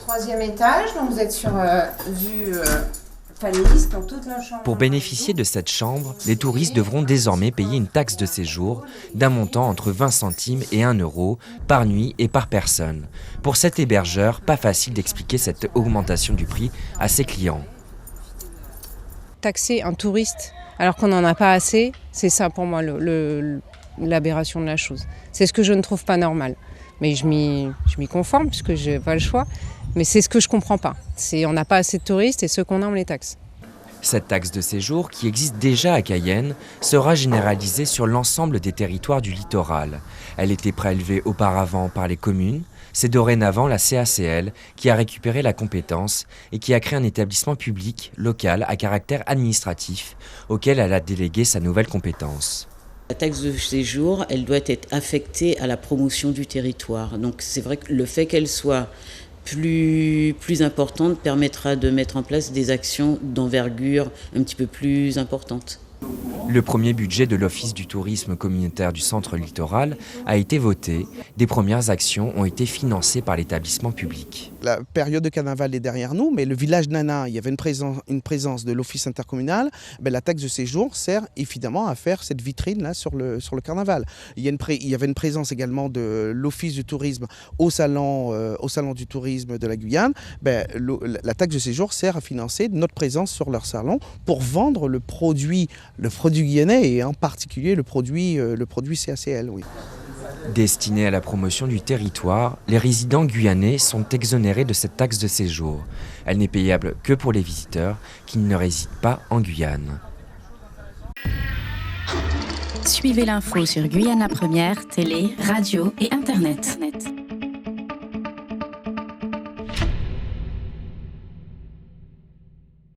Troisième étage, donc vous êtes sur vue panéliste dans toute la chambre. Pour bénéficier de cette chambre, les touristes devront désormais payer une taxe de séjour d'un montant entre 20 centimes et 1 euro par nuit et par personne. Pour cet hébergeur, pas facile d'expliquer cette augmentation du prix à ses clients. Taxer un touriste alors qu'on n'en a pas assez, c'est ça pour moi l'aberration de la chose. C'est ce que je ne trouve pas normal. Mais je m'y conforme puisque je n'ai pas le choix. Mais c'est ce que je ne comprends pas. On n'a pas assez de touristes et ceux qu'on a, on les taxe. Cette taxe de séjour, qui existe déjà à Cayenne, sera généralisée sur l'ensemble des territoires du littoral. Elle était prélevée auparavant par les communes. C'est dorénavant la CACL qui a récupéré la compétence et qui a créé un établissement public local à caractère administratif auquel elle a délégué sa nouvelle compétence. La taxe de séjour, elle doit être affectée à la promotion du territoire. Donc c'est vrai que le fait qu'elle soit plus importante permettra de mettre en place des actions d'envergure un petit peu plus importantes. Le premier budget de l'Office du tourisme communautaire du centre littoral a été voté. Des premières actions ont été financées par l'établissement public. La période de carnaval est derrière nous, mais le village Nana, il y avait une présence de l'office intercommunal. La taxe de séjour sert évidemment à faire cette vitrine là sur le carnaval. Il y avait une présence également de l'office du tourisme au salon du tourisme de la Guyane. La taxe de séjour sert à financer notre présence sur leur salon pour vendre le produit guyanais et en particulier le produit CACL. Oui. Destinée à la promotion du territoire, les résidents guyanais sont exonérés de cette taxe de séjour. Elle n'est payable que pour les visiteurs qui ne résident pas en Guyane. Suivez l'info sur Guyane la Première, télé, radio et internet.